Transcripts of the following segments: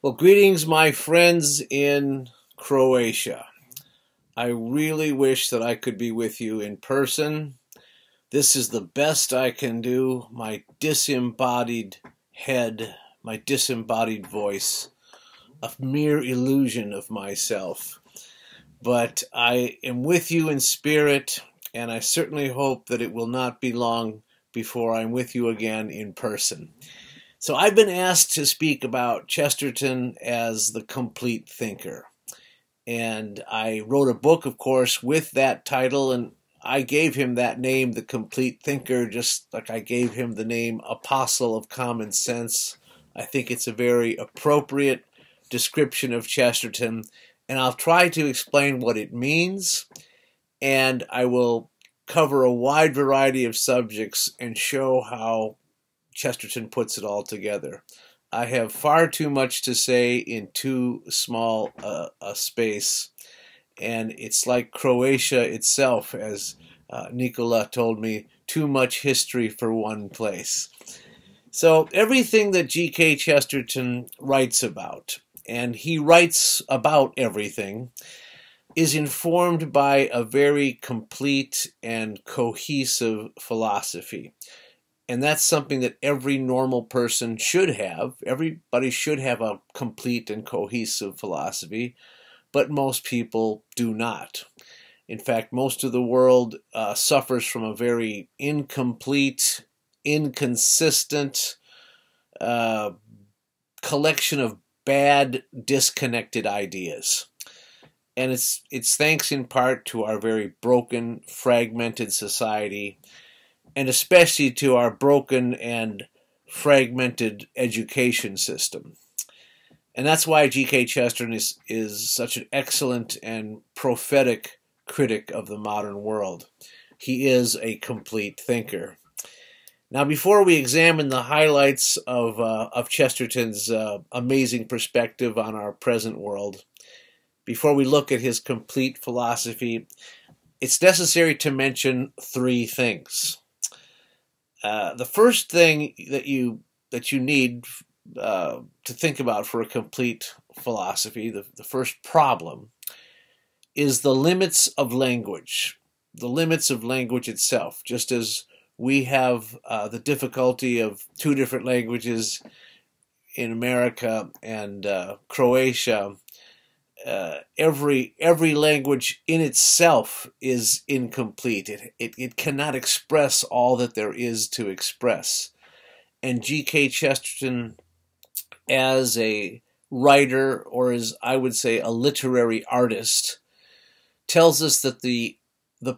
Well, greetings, my friends in Croatia. I really wish that I could be with you in person. This is the best I can do. My disembodied head, my disembodied voice, a mere illusion of myself. But I am with you in spirit, and I certainly hope that it will not be long before I'm with you again in person. So I've been asked to speak about Chesterton as the complete thinker. And I wrote a book, of course, with that title, and I gave him that name, the complete thinker, just like I gave him the name Apostle of Common Sense. I think it's a very appropriate description of Chesterton, and I'll try to explain what it means, and I will cover a wide variety of subjects and show how Chesterton puts it all together. I have far too much to say in too small a space, and it's like Croatia itself, as Nikola told me, too much history for one place. So everything that G.K. Chesterton writes about, and he writes about everything, is informed by a very complete and cohesive philosophy. And that's something that every normal person should have. Everybody should have a complete and cohesive philosophy, but most people do not. In fact, most of the world suffers from a very incomplete, inconsistent collection of bad, disconnected ideas. And it's thanks in part to our very broken, fragmented society, and especially to our broken and fragmented education system. And that's why G.K. Chesterton is such an excellent and prophetic critic of the modern world. He is a complete thinker. Now, before we examine the highlights of Chesterton's amazing perspective on our present world, before we look at his complete philosophy, it's necessary to mention three things. The first thing that you need to think about for a complete philosophy, the first problem, is the limits of language. The limits of language itself. Just as we have the difficulty of two different languages in America and Croatia, every language in itself is incomplete. It cannot express all that there is to express. And G.K. Chesterton, as a writer, or as I would say a literary artist, tells us that the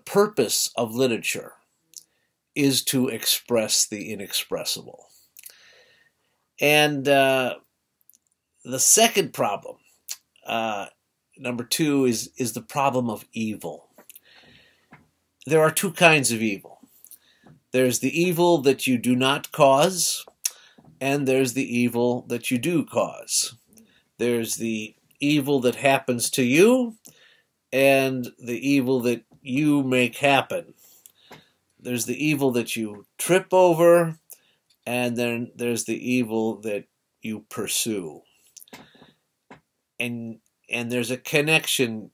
purpose of literature is to express the inexpressible. And the second problem, number two, is the problem of evil. There are two kinds of evil. There's the evil that you do not cause, and there's the evil that you do cause. There's the evil that happens to you, and the evil that you make happen. There's the evil that you trip over, and then there's the evil that you pursue. And there's a connection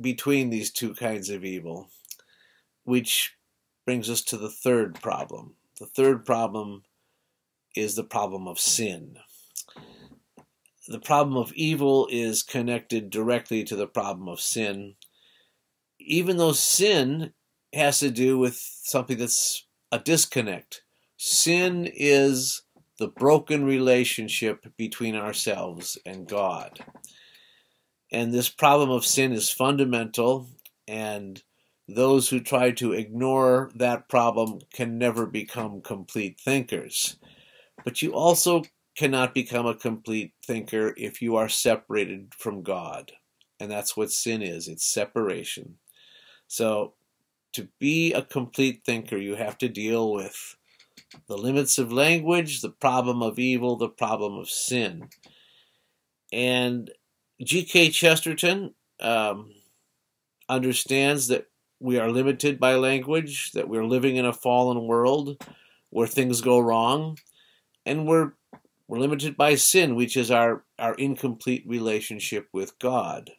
between these two kinds of evil, which brings us to the third problem. The third problem is the problem of sin. The problem of evil is connected directly to the problem of sin, even though sin has to do with something that's a disconnect. Sin is the broken relationship between ourselves and God. And this problem of sin is fundamental, and those who try to ignore that problem can never become complete thinkers. But you also cannot become a complete thinker if you are separated from God. And that's what sin is. It's separation. So to be a complete thinker, you have to deal with the limits of language, the problem of evil, the problem of sin. And G.K. Chesterton understands that we are limited by language, that we're living in a fallen world where things go wrong, and we're We're limited by sin, which is our incomplete relationship with God.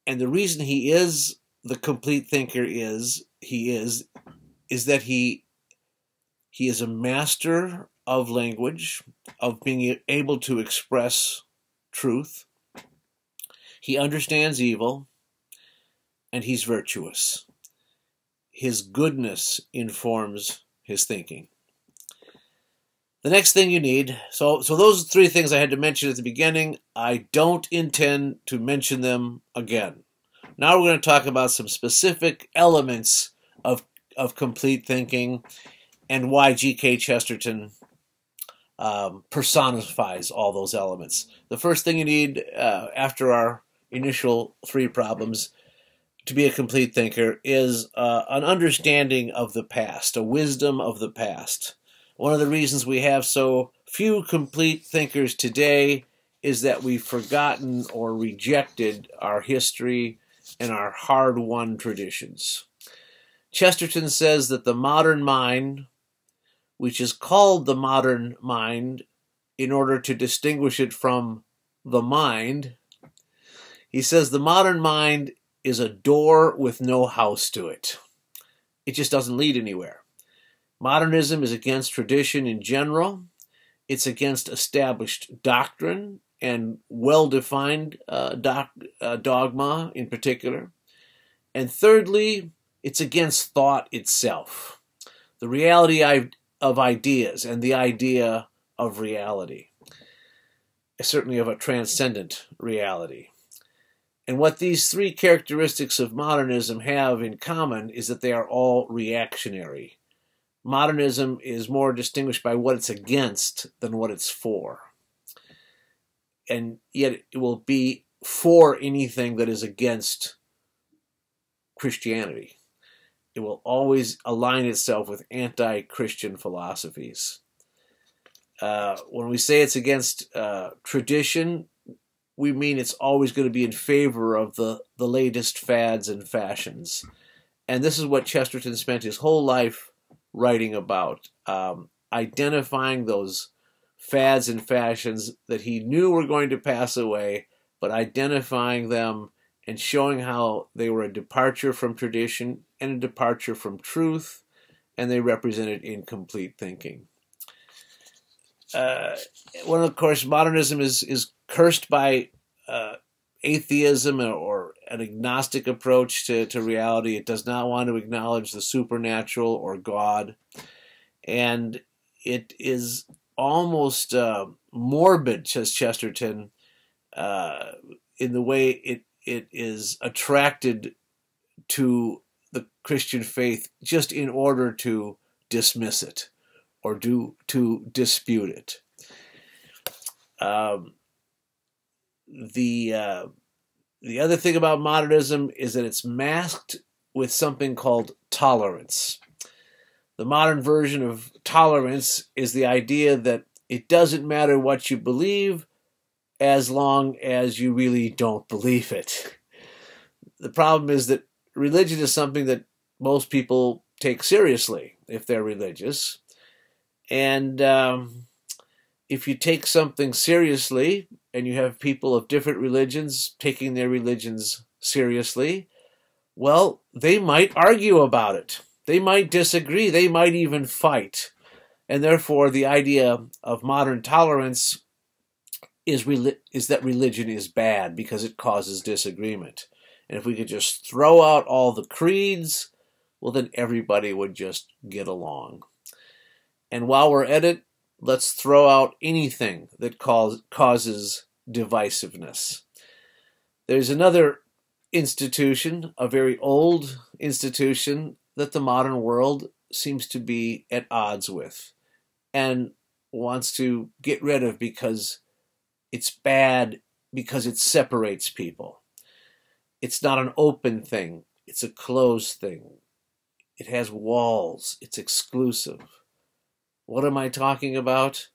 And the reason he is the complete thinker is that he is a master of language, of being able to express truth. He understands evil, and he's virtuous. His goodness informs his thinking. The next thing you need, so those three things I had to mention at the beginning. I don't intend to mention them again. Now we're going to talk about some specific elements of complete thinking and why G.K. Chesterton personifies all those elements. The first thing you need after our initial three problems to be a complete thinker is an understanding of the past, a wisdom of the past. One of the reasons we have so few complete thinkers today is that we've forgotten or rejected our history and our hard-won traditions. Chesterton says that the modern mind, which is called the modern mind in order to distinguish it from the mind, he says the modern mind is a door with no house to it. It just doesn't lead anywhere. Modernism is against tradition in general. It's against established doctrine and well-defined dogma in particular. And thirdly, it's against thought itself, the reality of ideas and the idea of reality, certainly of a transcendent reality. And what these three characteristics of modernism have in common is that they are all reactionary. Modernism is more distinguished by what it's against than what it's for. And yet it will be for anything that is against Christianity. It will always align itself with anti-Christian philosophies. When we say it's against tradition, we mean it's always going to be in favor of the latest fads and fashions. And this is what Chesterton spent his whole life writing about, identifying those fads and fashions that he knew were going to pass away, but identifying them and showing how they were a departure from tradition and a departure from truth, and they represented incomplete thinking. Well, of course, modernism is cursed by atheism or an agnostic approach to reality. It does not want to acknowledge the supernatural or God. And it is almost morbid, says Chesterton, in the way it is attracted to the Christian faith just in order to dismiss it or to dispute it. The other thing about modernism is that it's masked with something called tolerance. The modern version of tolerance is the idea that it doesn't matter what you believe as long as you really don't believe it. The problem is that religion is something that most people take seriously if they're religious. And if you take something seriously and you have people of different religions taking their religions seriously, well, they might argue about it. They might disagree. They might even fight. And therefore, the idea of modern tolerance is that religion is bad because it causes disagreement. And if we could just throw out all the creeds, well, then everybody would just get along. And while we're at it, let's throw out anything that causes divisiveness. There's another institution, a very old institution, that the modern world seems to be at odds with and wants to get rid of because it's bad, because it separates people. It's not an open thing. It's a closed thing. It has walls. It's exclusive. What am I talking about?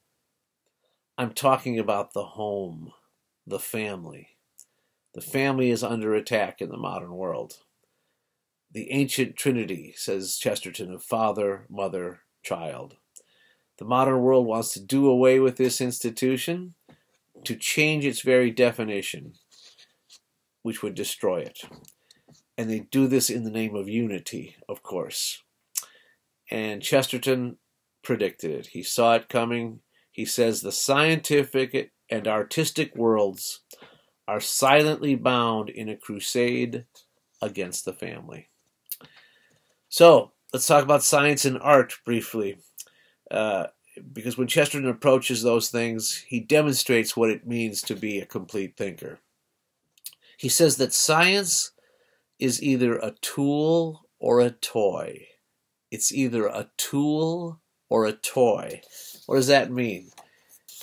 I'm talking about the home, the family. The family is under attack in the modern world. The ancient trinity, says Chesterton, of father, mother, child. The modern world wants to do away with this institution, to change its very definition, which would destroy it. And they do this in the name of unity, of course. And Chesterton predicted it. He saw it coming. He says the scientific and artistic worlds are silently bound in a crusade against the family. So, let's talk about science and art briefly. Because when Chesterton approaches those things, he demonstrates what it means to be a complete thinker. He says that science is either a tool or a toy. It's either a tool or a toy. What does that mean?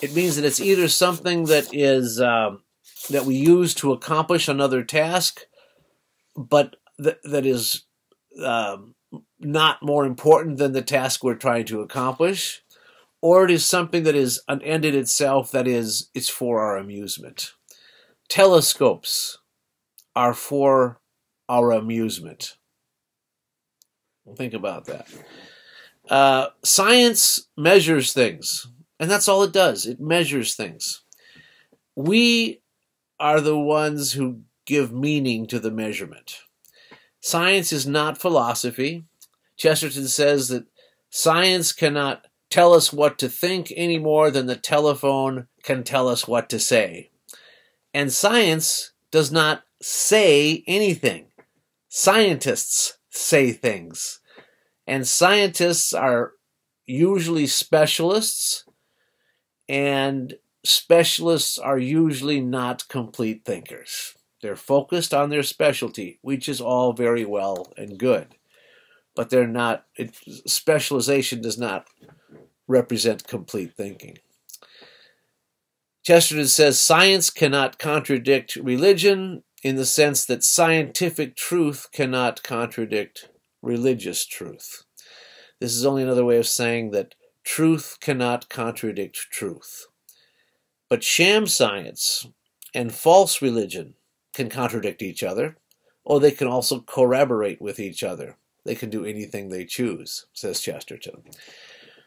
It means that it's either something that is that we use to accomplish another task, but that is not more important than the task we're trying to accomplish, or it is something that is an end in itself, that is, it's for our amusement. Telescopes are for our amusement. Think about that. Science measures things, and that's all it does. It measures things. We are the ones who give meaning to the measurement. Science is not philosophy. Chesterton says that science cannot tell us what to think any more than the telephone can tell us what to say. And science does not say anything. Scientists say things. And scientists are usually specialists, and specialists are usually not complete thinkers. They're focused on their specialty, which is all very well and good. But they're not, specialization does not represent complete thinking. Chesterton says science cannot contradict religion in the sense that scientific truth cannot contradict religious truth. This is only another way of saying that truth cannot contradict truth. But sham science and false religion can contradict each other, or they can also corroborate with each other. They can do anything they choose, says Chesterton.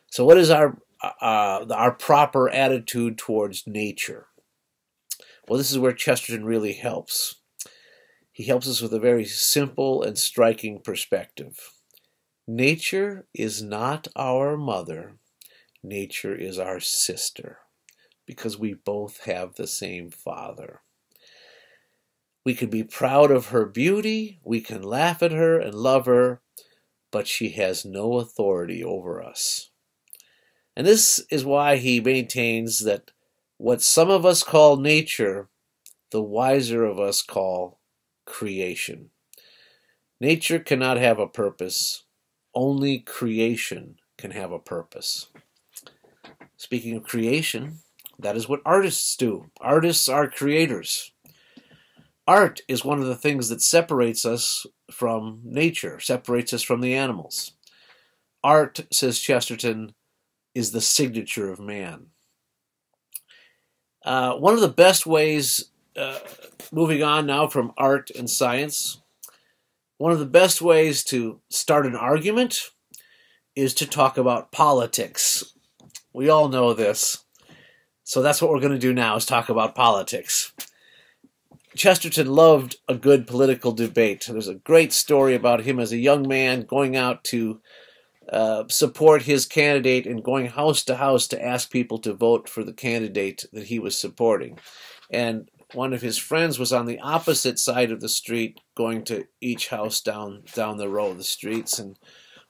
So what is our proper attitude towards nature? Well, this is where Chesterton really helps. He helps us with a very simple and striking perspective. Nature is not our mother. Nature is our sister, because we both have the same father. We can be proud of her beauty, we can laugh at her and love her, but she has no authority over us. And this is why he maintains that what some of us call nature, the wiser of us call creation. Nature cannot have a purpose. Only creation can have a purpose. Speaking of creation, that is what artists do. Artists are creators. Art is one of the things that separates us from nature, separates us from the animals. Art, says Chesterton, is the signature of man. One of the best ways, moving on now from art and science, one of the best ways to start an argument is to talk about politics. We all know this. So that's what we're going to do now, is talk about politics. Chesterton loved a good political debate. There's a great story about him as a young man going out to support his candidate and going house to house to ask people to vote for the candidate that he was supporting. And one of his friends was on the opposite side of the street going to each house down the row of the streets. And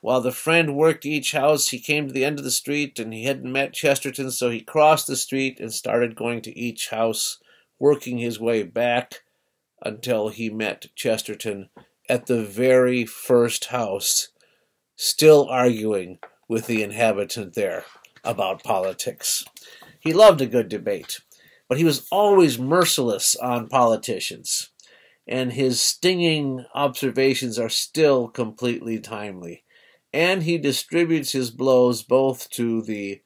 while the friend worked each house, he came to the end of the street and he hadn't met Chesterton, so he crossed the street and started going to each house, working his way back until he met Chesterton at the very first house, still arguing with the inhabitant there about politics. He loved a good debate, but he was always merciless on politicians, and his stinging observations are still completely timely. And he distributes his blows both to the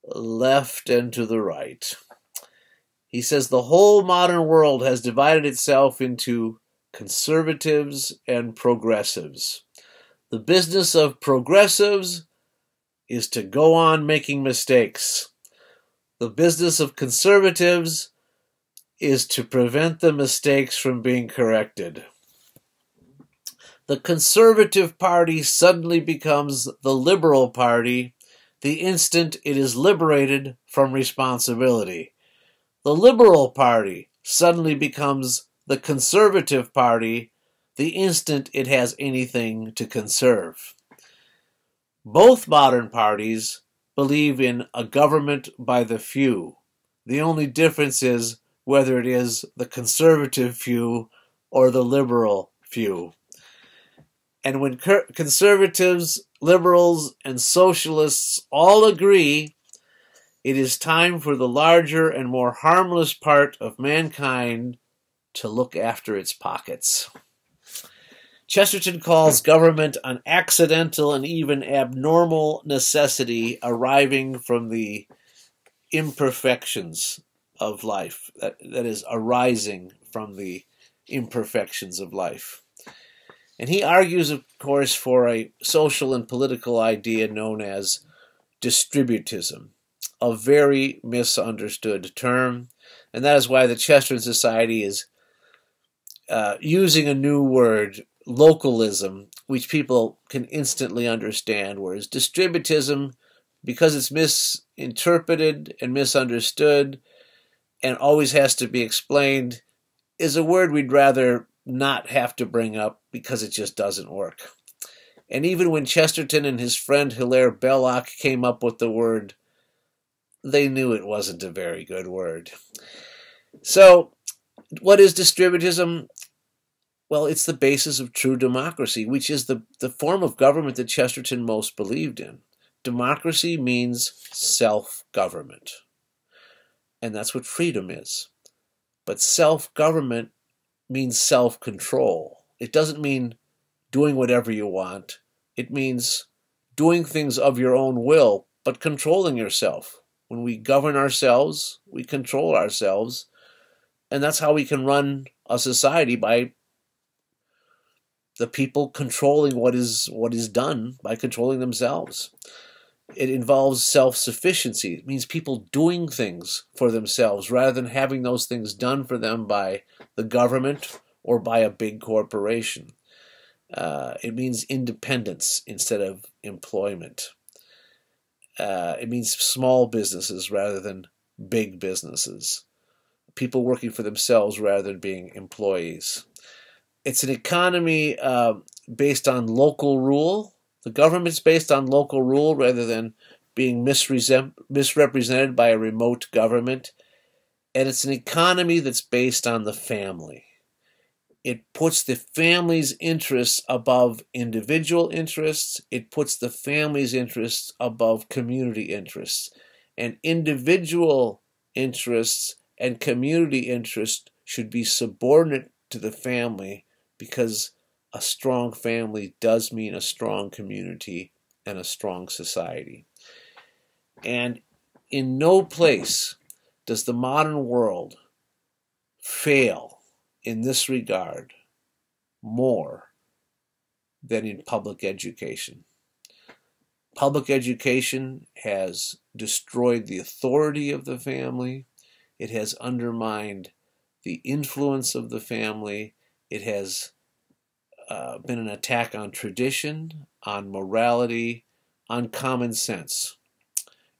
left and to the right. He says the whole modern world has divided itself into conservatives and progressives. The business of progressives is to go on making mistakes. The business of conservatives is to prevent the mistakes from being corrected. The Conservative Party suddenly becomes the Liberal Party the instant it is liberated from responsibility. The Liberal Party suddenly becomes the Conservative Party the instant it has anything to conserve. Both modern parties believe in a government by the few. The only difference is whether it is the conservative few or the liberal few. And when conservatives, liberals, and socialists all agree, it is time for the larger and more harmless part of mankind to look after its pockets. Chesterton calls government an accidental and even abnormal necessity arising from the imperfections of life. That is, arising from the imperfections of life. And he argues, of course, for a social and political idea known as distributism, a very misunderstood term. And that is why the Chesterton Society is using a new word, localism, which people can instantly understand, whereas distributism, because it's misinterpreted and misunderstood and always has to be explained, is a word we'd rather not have to bring up because it just doesn't work. And even when Chesterton and his friend Hilaire Belloc came up with the word, they knew it wasn't a very good word. So, what is distributism? Well, it's the basis of true democracy, which is the form of government that Chesterton most believed in. Democracy means self-government. And that's what freedom is. But self-government means self-control. It doesn't mean doing whatever you want. It means doing things of your own will, but controlling yourself. When we govern ourselves, we control ourselves. And that's how we can run a society, by the people controlling what is done, by controlling themselves. It involves self-sufficiency. It means people doing things for themselves rather than having those things done for them by the government or by a big corporation. It means independence instead of employment. It means small businesses rather than big businesses. People working for themselves rather than being employees. It's an economy based on local rule. The government's based on local rule rather than being misrepresented by a remote government. And it's an economy that's based on the family. It puts the family's interests above individual interests. It puts the family's interests above community interests. And individual interests and community interests should be subordinate to the family, because a strong family does mean a strong community and a strong society. And in no place does the modern world fail in this regard more than in public education. Public education has destroyed the authority of the family. It has undermined the influence of the family. It has been an attack on tradition, on morality, on common sense.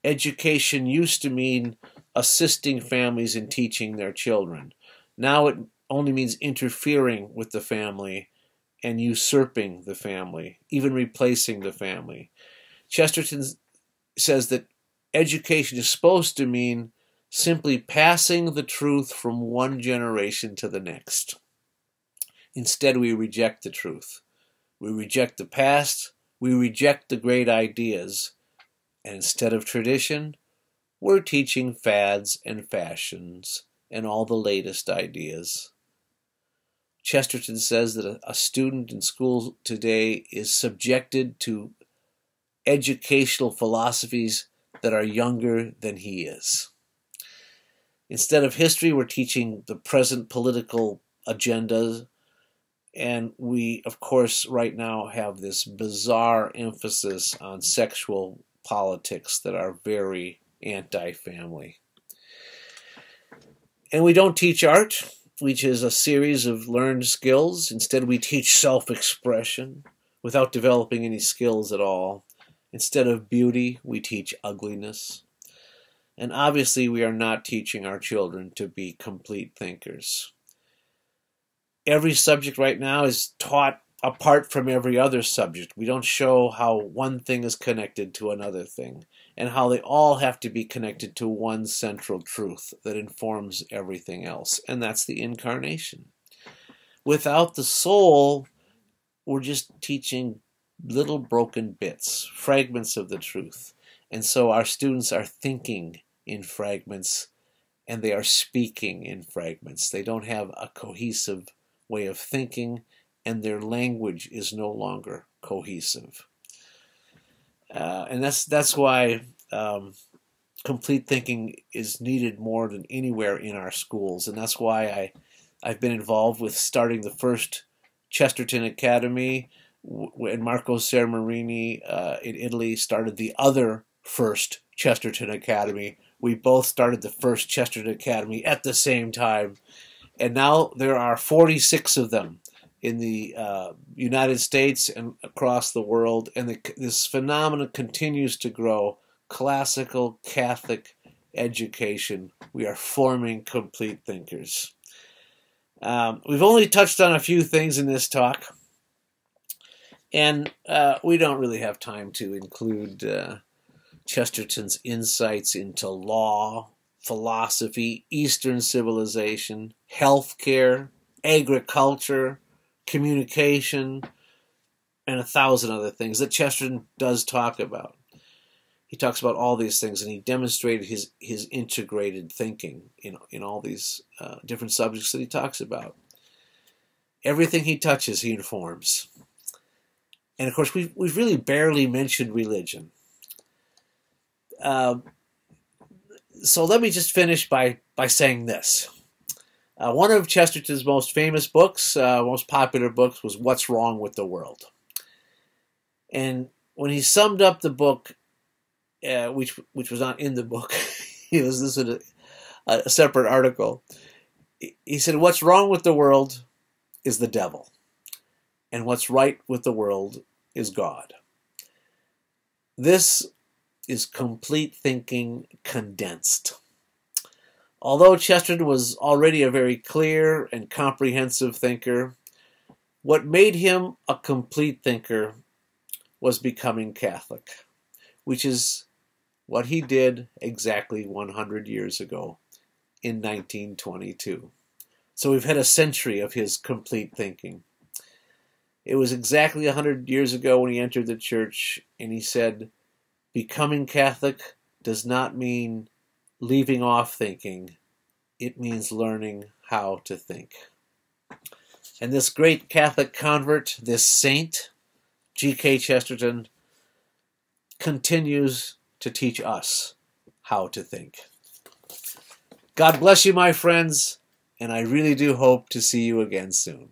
Education used to mean assisting families in teaching their children. Now it only means interfering with the family and usurping the family, even replacing the family. Chesterton says that education is supposed to mean simply passing the truth from one generation to the next. Instead, we reject the truth. We reject the past. We reject the great ideas. And instead of tradition, we're teaching fads and fashions and all the latest ideas. Chesterton says that a student in school today is subjected to educational philosophies that are younger than he is. Instead of history, we're teaching the present political agendas. And we, of course, right now have this bizarre emphasis on sexual politics that are very anti-family. And we don't teach art, which is a series of learned skills. Instead, we teach self-expression without developing any skills at all. Instead of beauty, we teach ugliness. And obviously, we are not teaching our children to be complete thinkers. Every subject right now is taught apart from every other subject. We don't show how one thing is connected to another thing, and how they all have to be connected to one central truth that informs everything else, and that's the incarnation. Without the soul, we're just teaching little broken bits, fragments of the truth. And so our students are thinking in fragments, and they are speaking in fragments. They don't have a cohesive way of thinking, and their language is no longer cohesive. And that's why complete thinking is needed more than anywhere in our schools. And that's why I've been involved with starting the first Chesterton Academy, when Marco Sermarini in Italy started the other first Chesterton Academy. We both started the first Chesterton Academy at the same time. And now there are 46 of them in the United States and across the world. And this phenomenon continues to grow. Classical Catholic education. We are forming complete thinkers. We've only touched on a few things in this talk. And we don't really have time to include Chesterton's insights into law, philosophy, Eastern civilization, healthcare, agriculture, communication, and 1,000 other things that Chesterton does talk about. He talks about all these things, and he demonstrated his integrated thinking in all these different subjects that he talks about. Everything he touches, he informs. And of course, we've really barely mentioned religion. So let me just finish by saying this. One of Chesterton's most famous books, most popular books, was What's Wrong with the World? And when he summed up the book, which was not in the book, this is a separate article, he said, what's wrong with the world is the devil, and what's right with the world is God. This is complete thinking condensed. Although Chesterton was already a very clear and comprehensive thinker, what made him a complete thinker was becoming Catholic, which is what he did exactly 100 years ago in 1922. So we've had a century of his complete thinking. It was exactly 100 years ago when he entered the church, and he said, becoming Catholic does not mean leaving off thinking. It means learning how to think. And this great Catholic convert, this saint, G.K. Chesterton, continues to teach us how to think. God bless you, my friends, and I really do hope to see you again soon.